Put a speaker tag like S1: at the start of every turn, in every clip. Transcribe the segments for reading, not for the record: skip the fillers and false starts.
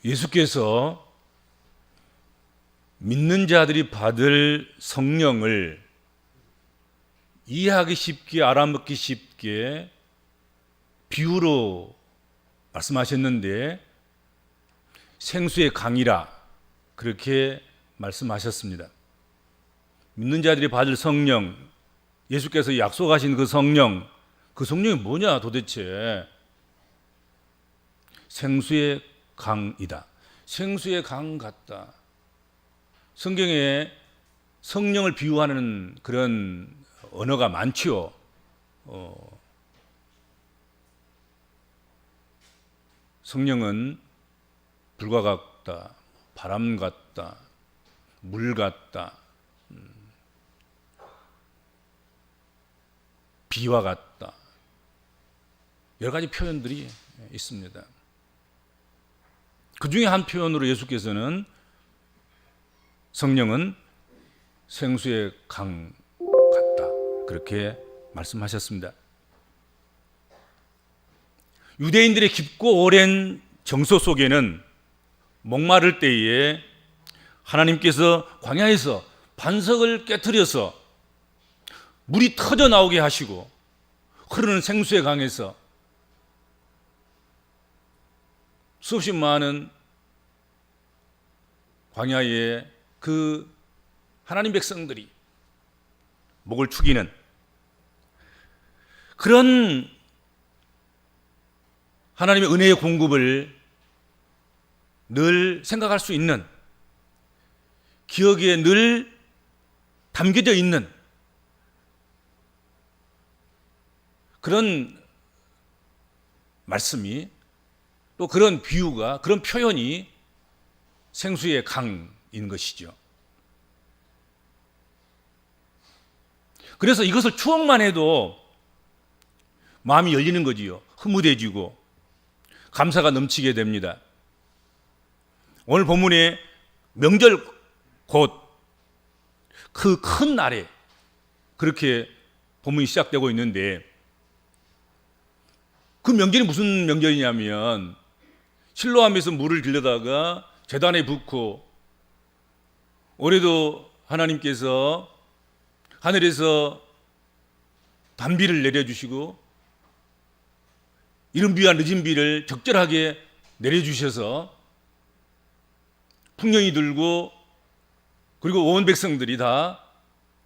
S1: 예수께서 믿는 자들이 받을 성령을 이해하기 쉽게, 알아먹기 쉽게 비유로 말씀하셨는데 생수의 강이라 그렇게 말씀하셨습니다. 믿는 자들이 받을 성령, 예수께서 약속하신 그 성령이 뭐냐 도대체? 생수의 강이다. 생수의 강 같다. 성경에 성령을 비유하는 그런 언어가 많지요. 성령은 불과 같다, 바람 같다, 물 같다, 비와 같다. 여러 가지 표현들이 있습니다. 그 중에 한 표현으로 예수께서는 성령은 생수의 강 같다. 그렇게 말씀하셨습니다. 유대인들의 깊고 오랜 정서 속에는 목마를 때에 하나님께서 광야에서 반석을 깨트려서 물이 터져 나오게 하시고 흐르는 생수의 강에서 수없이 많은 광야에 그 하나님 백성들이 목을 축이는 그런 하나님의 은혜의 공급을 늘 생각할 수 있는, 기억에 늘 담겨져 있는 그런 말씀이, 또 그런 비유가, 그런 표현이 생수의 강인 것이죠. 그래서 이것을 추억만 해도 마음이 열리는 거지요. 흐뭇해지고 감사가 넘치게 됩니다. 오늘 본문에 명절 곧 그 큰 날에 그렇게 본문이 시작되고 있는데, 그 명절이 무슨 명절이냐면 실로암에서 물을 들여다가 제단에 붓고, 올해도 하나님께서 하늘에서 단비를 내려주시고 이른 비와 늦은 비를 적절하게 내려주셔서 풍년이 들고 그리고 온 백성들이 다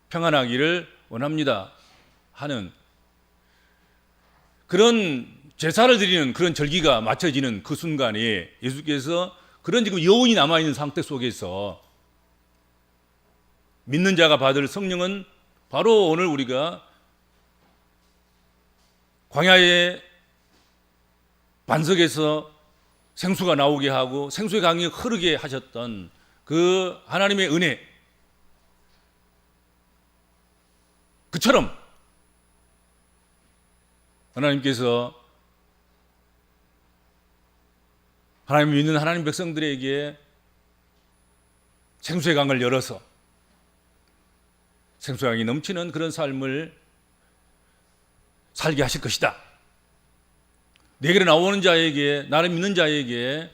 S1: 평안하기를 원합니다 하는 그런 제사를 드리는 그런 절기가 맞춰지는 그 순간에 예수께서 그런 지금 여운이 남아있는 상태 속에서 믿는 자가 받을 성령은 바로 오늘 우리가 광야의 반석에서 생수가 나오게 하고 생수의 강이 흐르게 하셨던 그 하나님의 은혜, 그처럼 하나님께서 하나님을 믿는 하나님 백성들에게 생수의 강을 열어서 생수의 강이 넘치는 그런 삶을 살게 하실 것이다. 내게로 나오는 자에게, 나를 믿는 자에게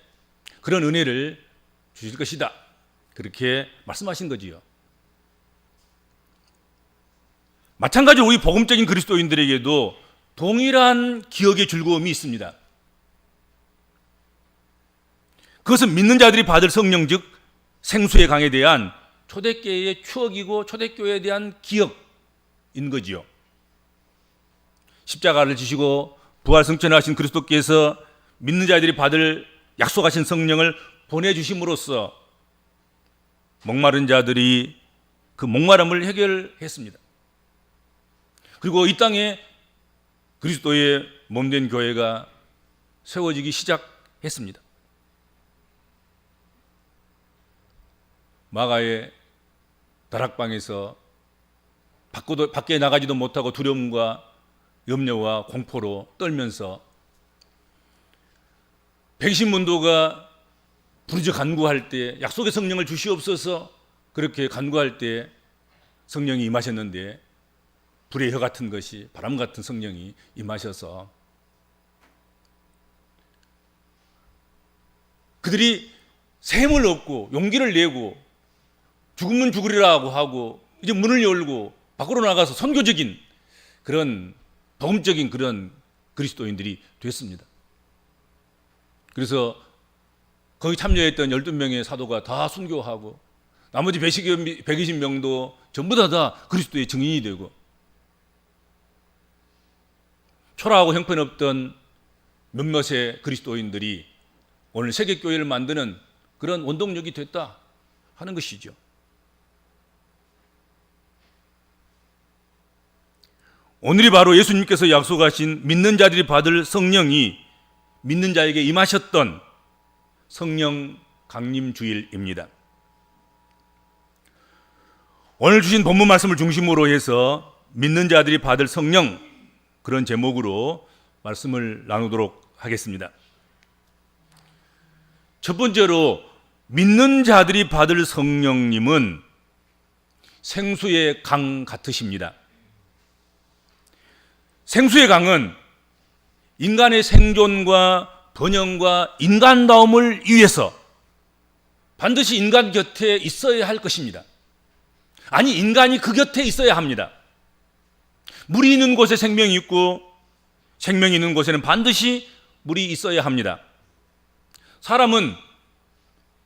S1: 그런 은혜를 주실 것이다. 그렇게 말씀하신 거지요. 마찬가지로 우리 복음적인 그리스도인들에게도 동일한 기억의 즐거움이 있습니다. 그것은 믿는 자들이 받을 성령, 즉 생수의 강에 대한 초대교회의 추억이고 초대교회에 대한 기억인 거지요. 십자가를 지시고 부활승천하신 그리스도께서 믿는 자들이 받을 약속하신 성령을 보내주심으로써 목마른 자들이 그 목마름을 해결했습니다. 그리고 이 땅에 그리스도의 몸된 교회가 세워지기 시작했습니다. 마가의 다락방에서 밖에 나가지도 못하고 두려움과 염려와 공포로 떨면서 백신문도가 부르짖어 간구할 때, 약속의 성령을 주시옵소서 그렇게 간구할 때 성령이 임하셨는데, 불의 혀 같은 것이, 바람 같은 성령이 임하셔서 그들이 샘을 얻고 용기를 내고 죽으면 죽으리라고 하고 이제 문을 열고 밖으로 나가서 선교적인 그런 복음적인 그런 그리스도인들이 됐습니다. 그래서 거기 참여했던 12명의 사도가 다 순교하고 나머지 120명도 전부 다 그리스도의 증인이 되고 초라하고 형편없던 몇몇의 그리스도인들이 오늘 세계교회를 만드는 그런 원동력이 됐다 하는 것이죠. 오늘이 바로 예수님께서 약속하신 믿는 자들이 받을 성령이 믿는 자에게 임하셨던 성령 강림 주일입니다. 오늘 주신 본문 말씀을 중심으로 해서 믿는 자들이 받을 성령, 그런 제목으로 말씀을 나누도록 하겠습니다. 첫 번째로 믿는 자들이 받을 성령님은 생수의 강 같으십니다. 생수의 강은 인간의 생존과 번영과 인간다움을 위해서 반드시 인간 곁에 있어야 할 것입니다. 아니, 인간이 그 곁에 있어야 합니다. 물이 있는 곳에 생명이 있고 생명이 있는 곳에는 반드시 물이 있어야 합니다. 사람은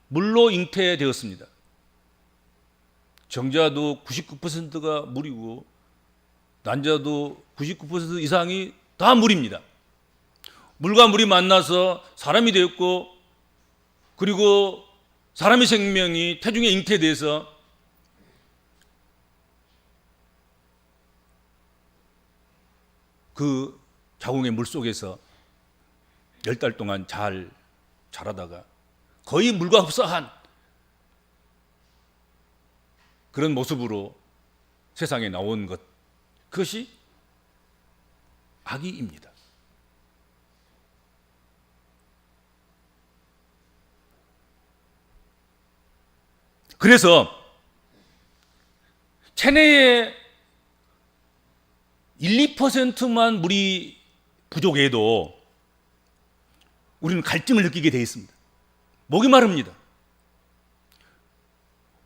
S1: 물로 잉태되었습니다. 정자도 99%가 물이고 난자도 99% 이상이 다 물입니다. 물과 물이 만나서 사람이 되었고 그리고 사람의 생명이 태중에 잉태돼서 그 자궁의 물 속에서 10달 동안 잘 자라다가 거의 물과 흡사한 그런 모습으로 세상에 나온 것, 그것이 아기입니다. 그래서 체내에 1, 2%만 물이 부족해도 우리는 갈증을 느끼게 되어 있습니다. 목이 마릅니다.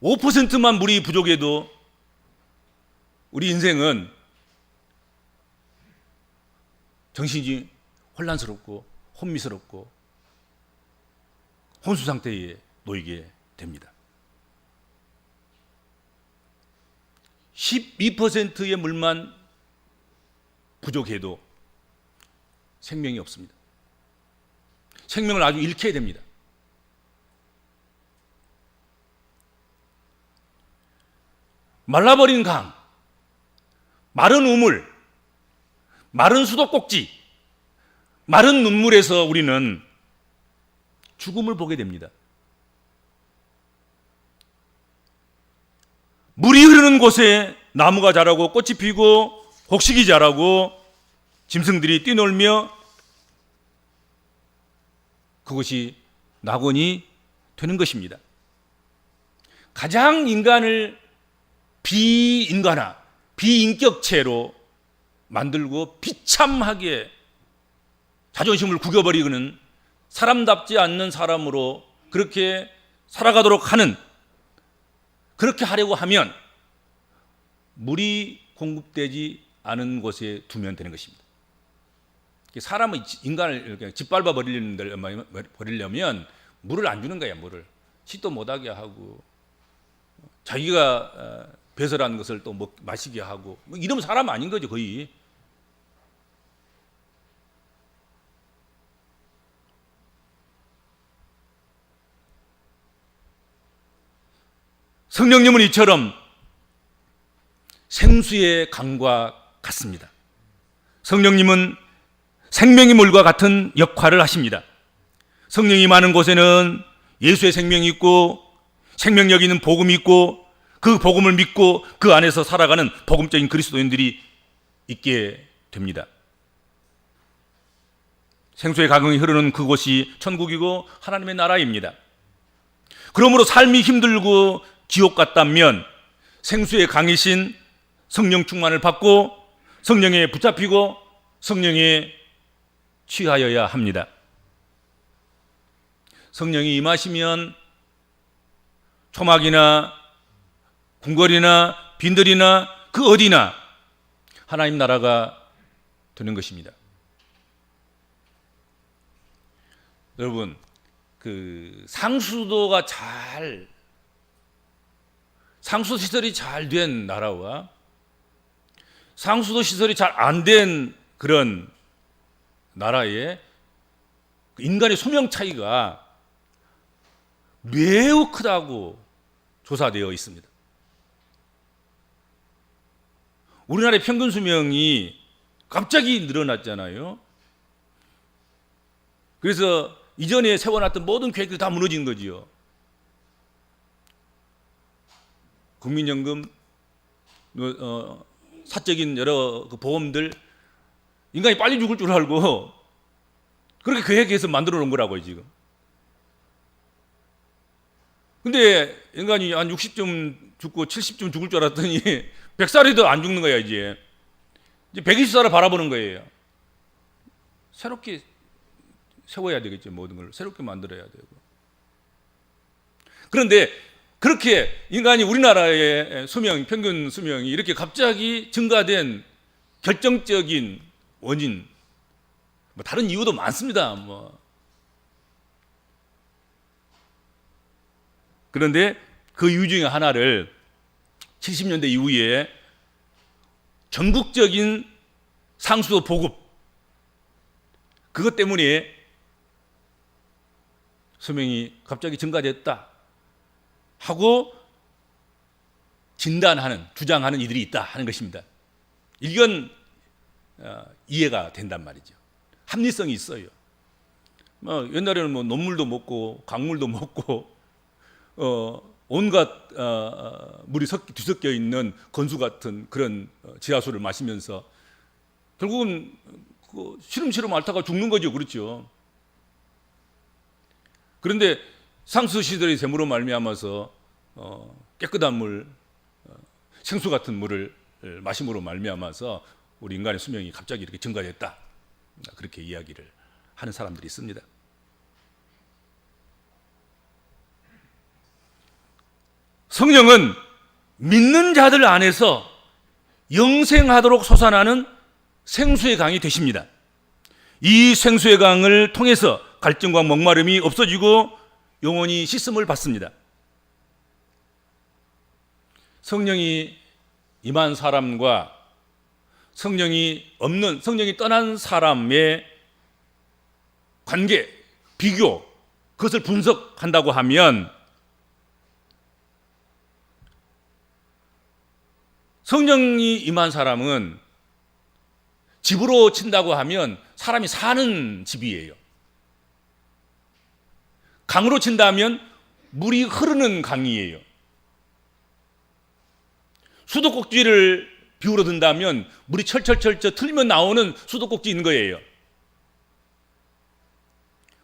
S1: 5%만 물이 부족해도 우리 인생은 정신이 혼란스럽고 혼미스럽고 혼수 상태에 놓이게 됩니다. 12%의 물만 부족해도 생명이 없습니다. 생명을 아주 잃게 됩니다. 말라버린 강, 마른 우물, 마른 수도꼭지, 마른 눈물에서 우리는 죽음을 보게 됩니다. 물이 흐르는 곳에 나무가 자라고 꽃이 피고 곡식이 자라고 짐승들이 뛰놀며 그것이 낙원이 되는 것입니다. 가장 인간을 비인간화, 비인격체로 만들고 비참하게 자존심을 구겨버리고는 사람답지 않는 사람으로 그렇게 살아가도록 하는, 그렇게 하려고 하면 물이 공급되지 않은 곳에 두면 되는 것입니다. 사람은 인간을 짓밟아 버리려면 물을 안 주는 거야. 물을 식도 못하게 하고 자기가 배설한 것을 또 마시게 하고 이러면 사람 아닌 거죠, 거의. 성령님은 이처럼 생수의 강과 같습니다. 성령님은 생명의 물과 같은 역할을 하십니다. 성령이 많은 곳에는 예수의 생명이 있고 생명력 있는 복음이 있고 그 복음을 믿고 그 안에서 살아가는 복음적인 그리스도인들이 있게 됩니다. 생수의 강이 흐르는 그곳이 천국이고 하나님의 나라입니다. 그러므로 삶이 힘들고 지옥 같다면 생수의 강이신 성령 충만을 받고 성령에 붙잡히고 성령에 취하여야 합니다. 성령이 임하시면 초막이나 궁궐이나 빈들이나 그 어디나 하나님 나라가 되는 것입니다. 여러분, 상수도 시설이 잘 된 나라와 상수도 시설이 잘 안 된 그런 나라의 인간의 수명 차이가 매우 크다고 조사되어 있습니다. 우리나라의 평균 수명이 갑자기 늘어났잖아요. 그래서 이전에 세워놨던 모든 계획들이 다 무너진 거지요. 국민연금, 사적인 여러 보험들, 인간이 빨리 죽을 줄 알고 그렇게 계획해서 만들어 놓은 거라고요, 지금. 근데 인간이 한 60쯤 죽고 70쯤 죽을 줄 알았더니 100살이 더 안 죽는 거야, 이제 120살을 바라보는 거예요. 새롭게 세워야 되겠죠. 모든 걸 새롭게 만들어야 되고. 그런데 그렇게 인간이 우리나라의 평균 수명이 이렇게 갑자기 증가된 결정적인 원인, 다른 이유도 많습니다. 그런데 그 이유 중에 하나를 70년대 이후에 전국적인 상수도 보급, 그것 때문에 수명이 갑자기 증가됐다 하고 주장하는 이들이 있다 하는 것입니다. 이건 이해가 된단 말이죠. 합리성이 있어요. 옛날에는 논물도 먹고 강물도 먹고 온갖 물이 뒤섞여 있는 건수 같은 그런 지하수를 마시면서 결국은 시름시름 앓다가 죽는 거죠. 그렇죠. 그런데 상수 시설의 샘으로 말미암아서 깨끗한 물, 생수 같은 물을 마심으로 말미암아서 우리 인간의 수명이 갑자기 이렇게 증가됐다, 그렇게 이야기를 하는 사람들이 있습니다. 성령은 믿는 자들 안에서 영생하도록 솟아나는 생수의 강이 되십니다. 이 생수의 강을 통해서 갈증과 목마름이 없어지고 영원히 씻음을 받습니다. 성령이 임한 사람과 성령이 떠난 사람의 관계, 비교, 그것을 분석한다고 하면 성령이 임한 사람은 집으로 친다고 하면 사람이 사는 집이에요. 강으로 친다면 물이 흐르는 강이에요. 수도꼭지를 비유로 든다면 물이 철철철 틀면 나오는 수도꼭지인 거예요.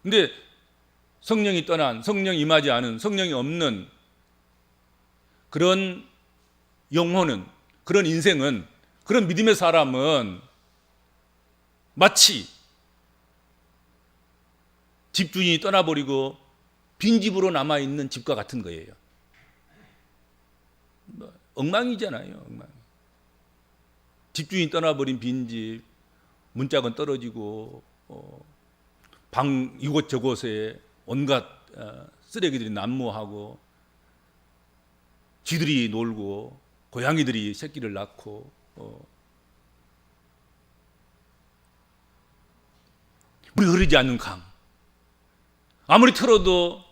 S1: 근데 성령이 떠난, 성령이 임하지 않은, 성령이 없는 그런 영혼은, 그런 인생은, 그런 믿음의 사람은 마치 집주인이 떠나버리고 빈집으로 남아있는 집과 같은 거예요. 엉망이잖아요. 엉망. 집주인이 떠나버린 빈집, 문짝은 떨어지고 방 이곳저곳에 온갖 쓰레기들이 난무하고 쥐들이 놀고 고양이들이 새끼를 낳고 물이 흐르지 않는 강, 아무리 틀어도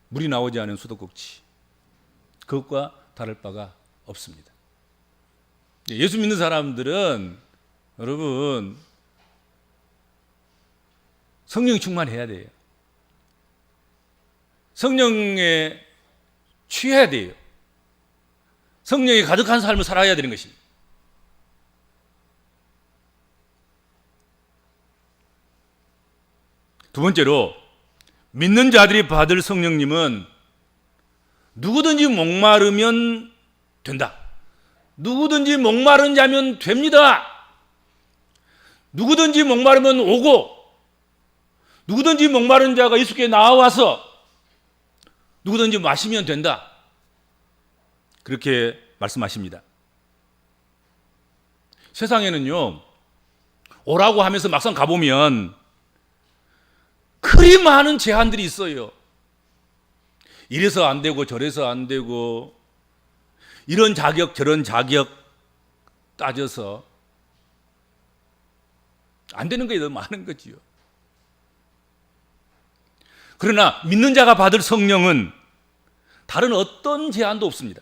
S1: 물이 나오지 않은 수도꼭지, 그것과 다를 바가 없습니다. 예수 믿는 사람들은 여러분 성령 충만해야 돼요. 성령에 취해야 돼요. 성령이 가득한 삶을 살아야 되는 것입니다. 두 번째로, 믿는 자들이 받을 성령님은 누구든지 목마르면 된다. 누구든지 목마른 자면 됩니다. 누구든지 목마르면 오고, 누구든지 목마른 자가 예수께 나와서 누구든지 마시면 된다. 그렇게 말씀하십니다. 세상에는요, 오라고 하면서 막상 가보면 그리 많은 제한들이 있어요. 이래서 안 되고 저래서 안 되고, 이런 자격 저런 자격 따져서 안 되는 게 너무 많은 거지요. 그러나 믿는 자가 받을 성령은 다른 어떤 제한도 없습니다.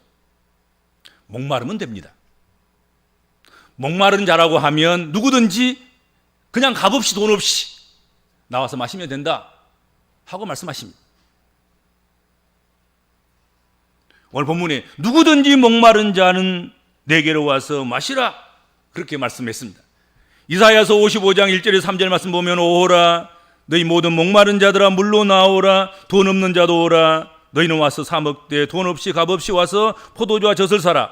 S1: 목마르면 됩니다. 목마른 자라고 하면 누구든지 그냥 값없이 돈 없이 나와서 마시면 된다 하고 말씀하십니다. 오늘 본문에 누구든지 목마른 자는 내게로 와서 마시라 그렇게 말씀했습니다. 이사야서 55장 1절에 3절 말씀 보면 오호라 너희 모든 목마른 자들아 물로 나오라 돈 없는 자도 오라 너희는 와서 사 먹되 돈 없이 값없이 와서 포도주와 젖을 사라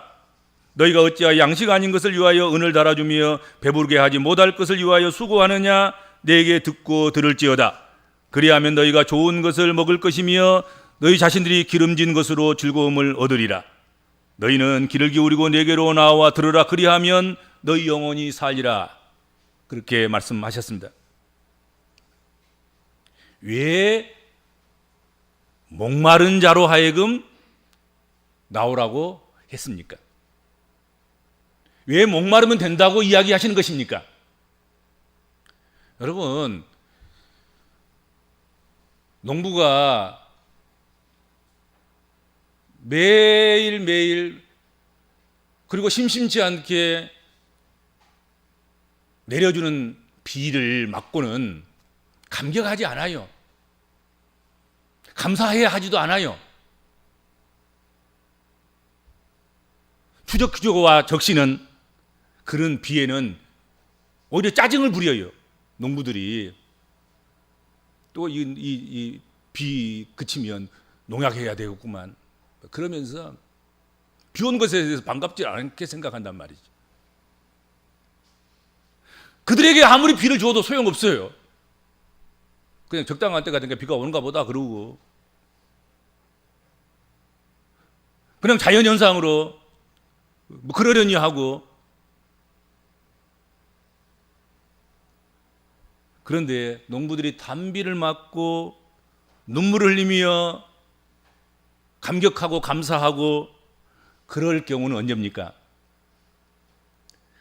S1: 너희가 어찌하여 양식 아닌 것을 위하여 은을 달아주며 배부르게 하지 못할 것을 위하여 수고하느냐 내게 듣고 들을지어다 그리하면 너희가 좋은 것을 먹을 것이며 너희 자신들이 기름진 것으로 즐거움을 얻으리라 너희는 귀를 기울이고 내게로 나와 들으라 그리하면 너희 영혼이 살리라 그렇게 말씀하셨습니다. 왜 목마른 자로 하여금 나오라고 했습니까? 왜 목마르면 된다고 이야기하시는 것입니까? 여러분, 농부가 매일매일 그리고 심심치 않게 내려주는 비를 맞고는 감격하지 않아요. 감사해야 하지도 않아요. 추적추적과 적시는 그런 비에는 오히려 짜증을 부려요. 농부들이 또 이 비 그치면 농약해야 되겠구만 그러면서 비 온 것에 대해서 반갑지 않게 생각한단 말이죠. 그들에게 아무리 비를 줘도 소용없어요. 그냥 적당한 때가 되니까 비가 오는가 보다 그러고 그냥 자연현상으로 뭐 그러려니 하고 그런데 농부들이 단비를 맞고 눈물을 흘리며 감격하고 감사하고 그럴 경우는 언제입니까?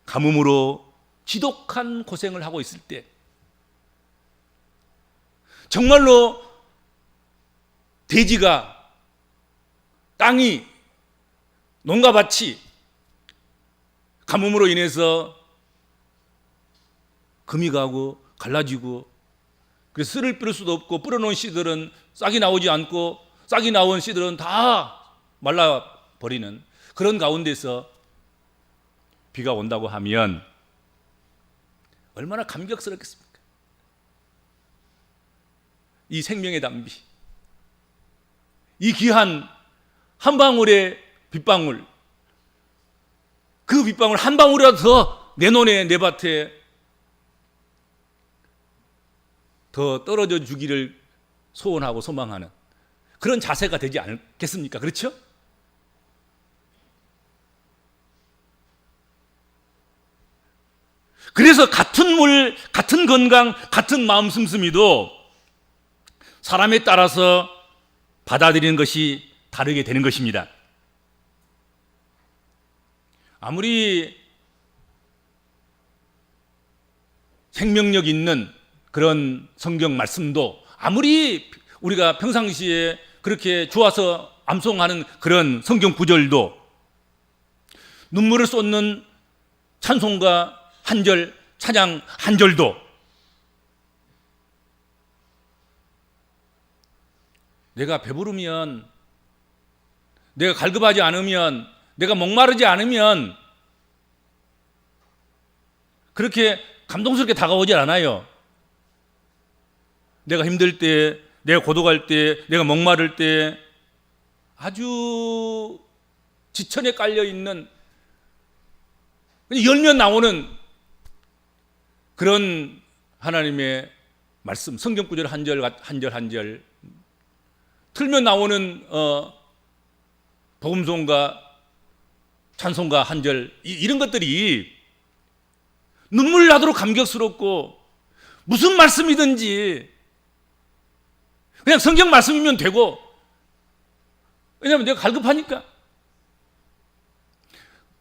S1: 가뭄으로 지독한 고생을 하고 있을 때 정말로 대지가 땅이 농가밭이 가뭄으로 인해서 금이 가고 갈라지고 그래서 씨를 뿌릴 수도 없고 뿌려놓은 씨들은 싹이 나오지 않고 싹이 나온 씨들은 다 말라버리는 그런 가운데서 비가 온다고 하면 얼마나 감격스럽겠습니까? 이 생명의 단비, 이 귀한 한 방울의 빗방울, 그 빗방울 한 방울이라도 더 내 논에 내 밭에 더 떨어져 주기를 소원하고 소망하는 그런 자세가 되지 않겠습니까? 그렇죠? 그래서 같은 물, 같은 건강, 같은 마음 씀씀이도 사람에 따라서 받아들이는 것이 다르게 되는 것입니다. 아무리 생명력 있는 그런 성경 말씀도 아무리 우리가 평상시에 그렇게 좋아서 암송하는 그런 성경 구절도 눈물을 쏟는 찬송가 한 절, 찬양 한 절도 내가 배부르면, 내가 갈급하지 않으면, 내가 목마르지 않으면 그렇게 감동스럽게 다가오지 않아요. 내가 힘들 때, 내가 고독할 때, 내가 목마를 때 아주 지천에 깔려있는 열면 나오는 그런 하나님의 말씀, 성경 구절 한 절 한 절 한 절 틀면 나오는 복음송가, 찬송가 한 절, 이런 것들이 눈물 나도록 감격스럽고, 무슨 말씀이든지 그냥 성경 말씀이면 되고, 왜냐하면 내가 갈급하니까.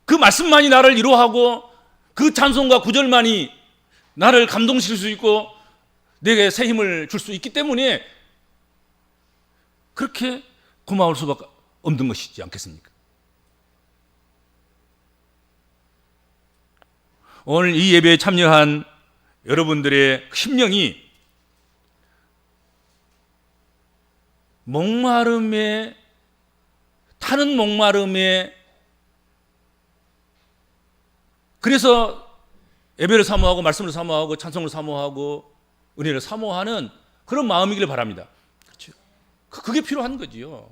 S1: 그 말씀만이 나를 위로하고, 그 찬송가 구절만이 나를 감동시킬 수 있고 내게 새 힘을 줄 수 있기 때문에 그렇게 고마울 수밖에 없는 것이지 않겠습니까? 오늘 이 예배에 참여한 여러분들의 심령이 목마름에, 타는 목마름에, 그래서 예배를 사모하고 말씀을 사모하고 찬송을 사모하고 은혜를 사모하는 그런 마음이길 바랍니다. 그렇죠? 그게 필요한 거지요.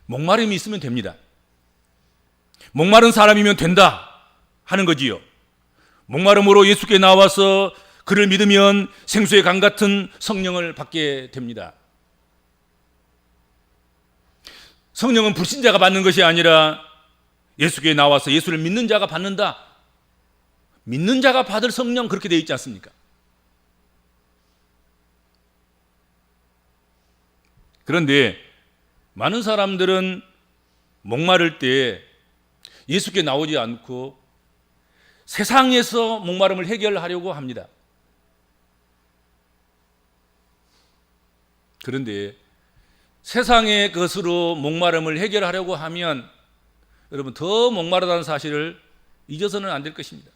S1: 목마름이 있으면 됩니다. 목마른 사람이면 된다 하는 거지요. 목마름으로 예수께 나와서 그를 믿으면 생수의 강 같은 성령을 받게 됩니다. 성령은 불신자가 받는 것이 아니라 예수께 나와서 예수를 믿는 자가 받는다. 믿는 자가 받을 성령, 그렇게 되어 있지 않습니까? 그런데 많은 사람들은 목마를 때 예수께 나오지 않고 세상에서 목마름을 해결하려고 합니다. 그런데 세상의 것으로 목마름을 해결하려고 하면 여러분 더 목마르다는 사실을 잊어서는 안 될 것입니다.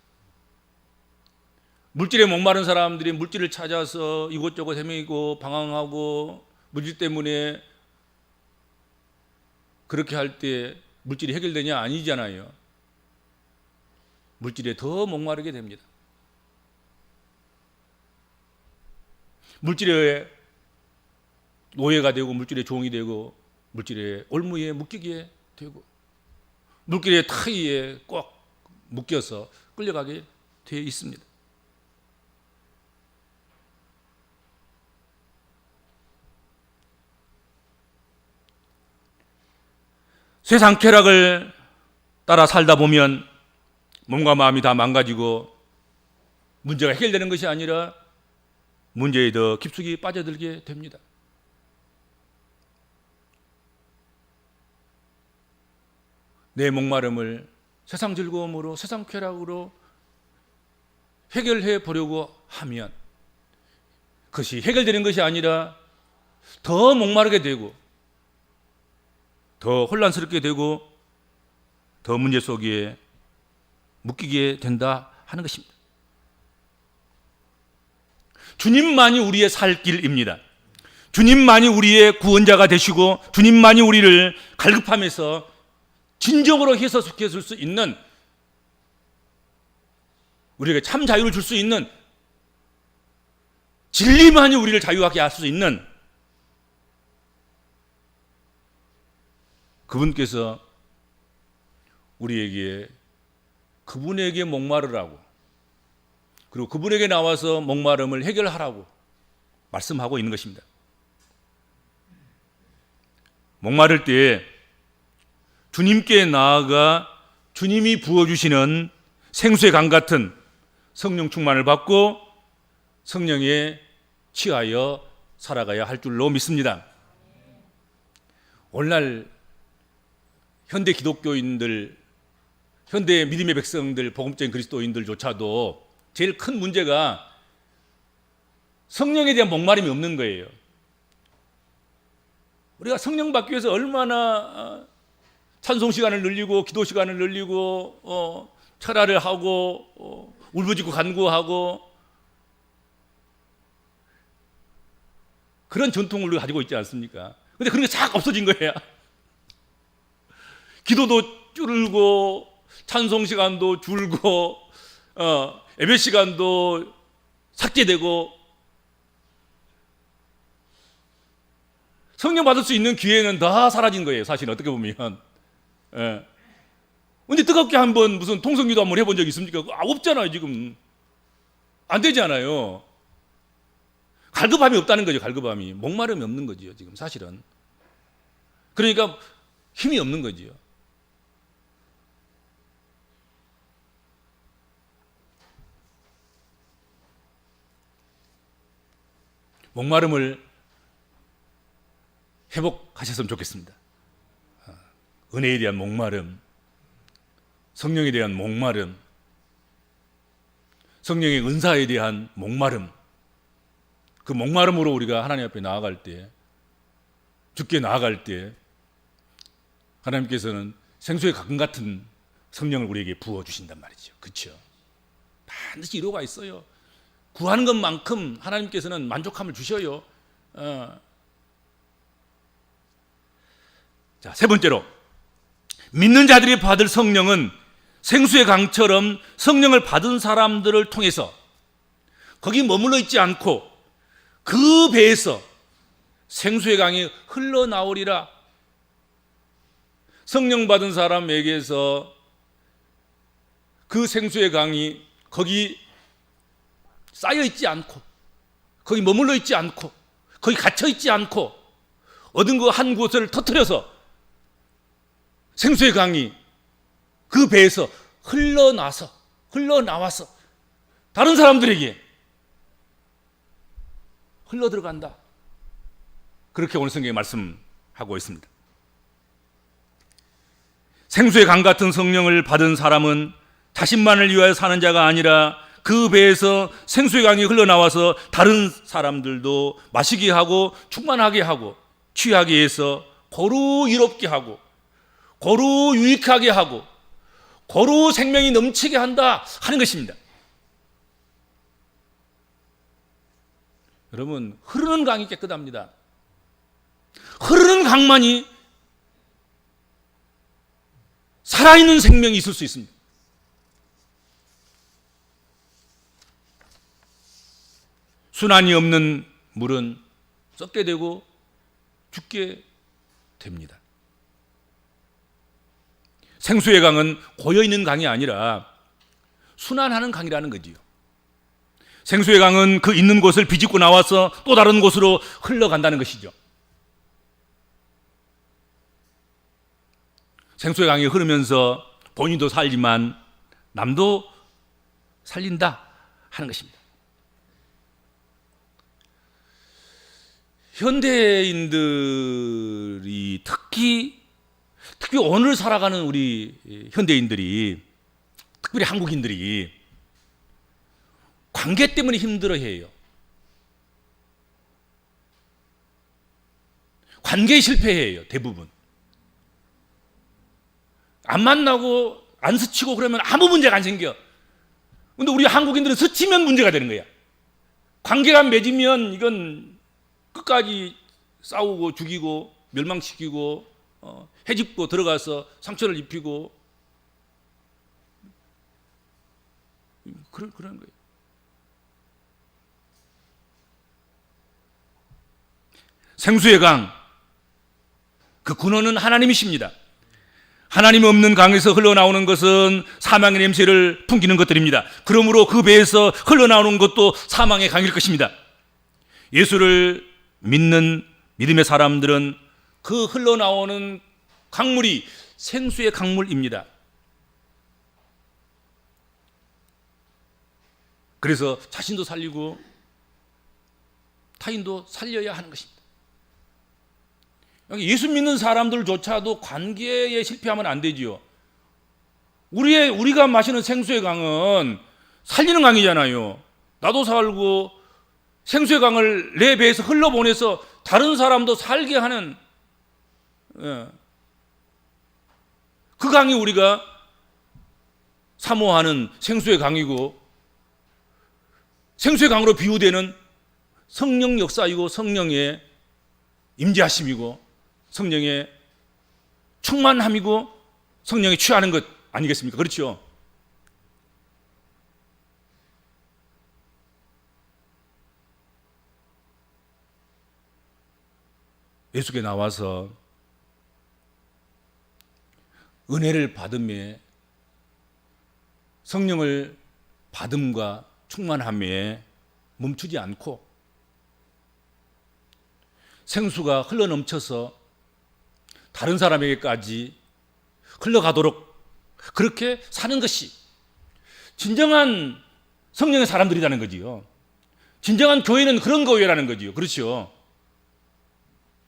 S1: 물질에 목마른 사람들이 물질을 찾아서 이곳저곳 헤매고 방황하고 물질 때문에 그렇게 할 때 물질이 해결되냐? 아니잖아요. 물질에 더 목마르게 됩니다. 물질에 노예가 되고 물질의 종이 되고 물질의 올무에 묶이게 되고 물질의 타이에 꼭 묶여서 끌려가게 되어 있습니다. 세상 쾌락을 따라 살다 보면 몸과 마음이 다 망가지고 문제가 해결되는 것이 아니라 문제에 더 깊숙이 빠져들게 됩니다. 내 목마름을 세상 즐거움으로, 세상 쾌락으로 해결해 보려고 하면 그것이 해결되는 것이 아니라 더 목마르게 되고 더 혼란스럽게 되고 더 문제 속에 묶이게 된다 하는 것입니다. 주님만이 우리의 살 길입니다. 주님만이 우리의 구원자가 되시고 주님만이 우리를 갈급함에서 진정으로 해소시켜 줄 수 있는, 우리에게 참 자유를 줄 수 있는, 진리만이 우리를 자유하게 할 수 있는 그분께서 우리에게 그분에게 목마르라고, 그리고 그분에게 나와서 목마름을 해결하라고 말씀하고 있는 것입니다. 목마를 때에 주님께 나아가 주님이 부어주시는 생수의 강 같은 성령 충만을 받고 성령에 취하여 살아가야 할 줄로 믿습니다. 오늘날 현대 기독교인들, 현대 믿음의 백성들, 복음적인 그리스도인들조차도 제일 큰 문제가 성령에 대한 목마름이 없는 거예요. 우리가 성령 받기 위해서 얼마나 찬송 시간을 늘리고 기도 시간을 늘리고 철야를 하고 울부짖고 간구하고 그런 전통을 우리가 가지고 있지 않습니까? 근데 그런 게 싹 없어진 거예요. 기도도 줄고 찬송 시간도 줄고 예배 시간도 삭제되고 성령 받을 수 있는 기회는 다 사라진 거예요. 사실 어떻게 보면. 예. 근데 뜨겁게 한번 무슨 통성기도 한번 해본 적 있습니까? 없잖아요 지금. 안 되잖아요. 갈급함이 없다는 거죠. 갈급함이. 목마름이 없는 거죠. 지금 사실은. 그러니까 힘이 없는 거죠. 목마름을 회복하셨으면 좋겠습니다. 은혜에 대한 목마름, 성령에 대한 목마름, 성령의 은사에 대한 목마름, 그 목마름으로 우리가 하나님 앞에 나아갈 때, 주께 나아갈 때 하나님께서는 생수의 가끔 같은 성령을 우리에게 부어주신단 말이죠. 그렇죠? 반드시 이루어가 있어요. 구하는 것만큼 하나님께서는 만족함을 주셔요. 자, 세 번째로 믿는 자들이 받을 성령은 생수의 강처럼 성령을 받은 사람들을 통해서 거기 머물러 있지 않고 그 배에서 생수의 강이 흘러나오리라. 성령 받은 사람에게서 그 생수의 강이 거기 쌓여 있지 않고 거기 머물러 있지 않고 거기 갇혀 있지 않고 얻은 그 한 곳을 터뜨려서 생수의 강이 그 배에서 흘러나와서 다른 사람들에게 흘러 들어간다. 그렇게 오늘 성경에 말씀하고 있습니다. 생수의 강 같은 성령을 받은 사람은 자신만을 위하여 사는 자가 아니라 그 배에서 생수의 강이 흘러나와서 다른 사람들도 마시게 하고 충만하게 하고 취하게 해서 고루 이롭게 하고 고루 유익하게 하고 고루 생명이 넘치게 한다 하는 것입니다. 여러분, 흐르는 강이 깨끗합니다. 흐르는 강만이 살아있는 생명이 있을 수 있습니다. 순환이 없는 물은 썩게 되고 죽게 됩니다. 생수의 강은 고여있는 강이 아니라 순환하는 강이라는 거지요. 생수의 강은 그 있는 곳을 비집고 나와서 또 다른 곳으로 흘러간다는 것이죠. 생수의 강이 흐르면서 본인도 살지만 남도 살린다 하는 것입니다. 현대인들이 특히 오늘 살아가는 우리 현대인들이, 특별히 한국인들이 관계 때문에 힘들어해요. 관계에 실패해요, 대부분. 안 만나고 안 스치고 그러면 아무 문제가 안 생겨. 근데 우리 한국인들은 스치면 문제가 되는 거야. 관계가 맺으면 이건 끝까지 싸우고 죽이고 멸망시키고 해집고 들어가서 상처를 입히고 그런 거예요. 생수의 강, 그 근원은 하나님이십니다. 하나님 없는 강에서 흘러나오는 것은 사망의 냄새를 풍기는 것들입니다. 그러므로 그 배에서 흘러나오는 것도 사망의 강일 것입니다. 예수를 믿는 믿음의 사람들은 그 흘러나오는 강물이 생수의 강물입니다. 그래서 자신도 살리고 타인도 살려야 하는 것입니다. 예수 믿는 사람들조차도 관계에 실패하면 안 되지요. 우리가 마시는 생수의 강은 살리는 강이잖아요. 나도 살고 생수의 강을 내 배에서 흘러보내서 다른 사람도 살게 하는, 그 강이 우리가 사모하는 생수의 강이고, 생수의 강으로 비유되는 성령 역사이고 성령의 임재하심이고 성령의 충만함이고 성령에 취하는 것 아니겠습니까? 그렇죠? 예수께 나와서 은혜를 받음에 성령을 받음과 충만함에 멈추지 않고 생수가 흘러넘쳐서 다른 사람에게까지 흘러가도록 그렇게 사는 것이 진정한 성령의 사람들이라는 거지요. 진정한 교회는 그런 교회라는 거지요. 그렇죠.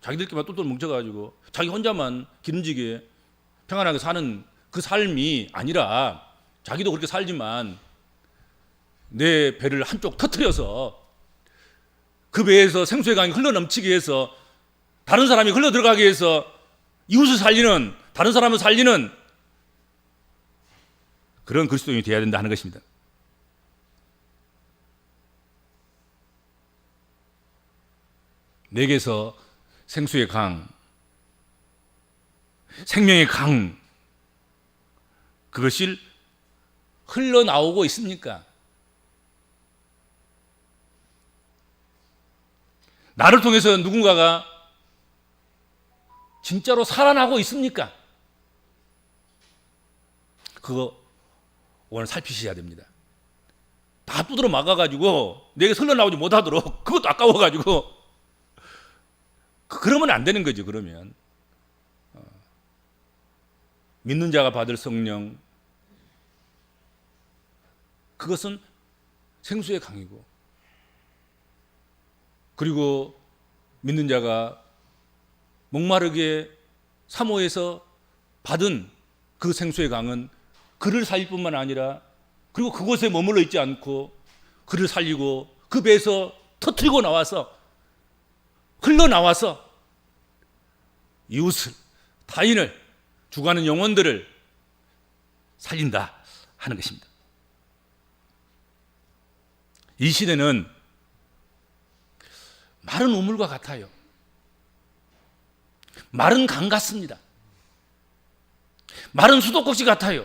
S1: 자기들끼리만 똘똘 뭉쳐가지고 자기 혼자만 기름지게 평안하게 사는 그 삶이 아니라 자기도 그렇게 살지만 내 배를 한쪽 터뜨려서 그 배에서 생수의 강이 흘러넘치게 해서 다른 사람이 흘러들어가게 해서 이웃을 살리는, 다른 사람을 살리는 그런 그리스도인이 되어야 된다 하는 것입니다. 내게서 생수의 강, 생명의 강, 그것이 흘러나오고 있습니까? 나를 통해서 누군가가 진짜로 살아나고 있습니까? 그거 오늘 살피셔야 됩니다. 다 두드러 막아가지고 내게 흘러나오지 못하도록 그것도 아까워가지고 그러면 안 되는 거죠. 그러면 믿는 자가 받을 성령, 그것은 생수의 강이고, 그리고 믿는 자가 목마르게 사모해서 받은 그 생수의 강은 그를 살릴 뿐만 아니라, 그리고 그곳에 머물러 있지 않고 그를 살리고 그 배에서 터뜨리고 나와서 흘러나와서 이웃을, 타인을, 죽어가는 영혼들을 살린다 하는 것입니다. 이 시대는 마른 우물과 같아요. 마른 강 같습니다. 마른 수도꼭지 같아요.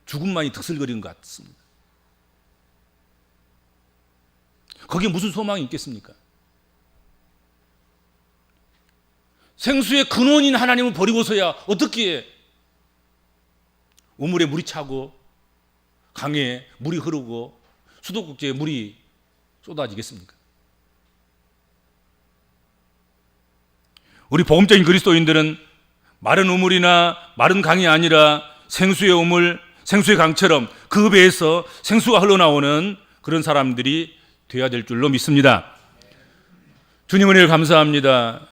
S1: 죽음만이 득슬거리는 것 같습니다. 거기에 무슨 소망이 있겠습니까? 생수의 근원인 하나님을 버리고서야 어떻게 우물에 물이 차고 강에 물이 흐르고 수도꼭지에 물이 쏟아지겠습니까? 우리 복음적인 그리스도인들은 마른 우물이나 마른 강이 아니라 생수의 우물, 생수의 강처럼 그 배에서 생수가 흘러나오는 그런 사람들이 되어야 될 줄로 믿습니다. 주님 은혜를 감사합니다.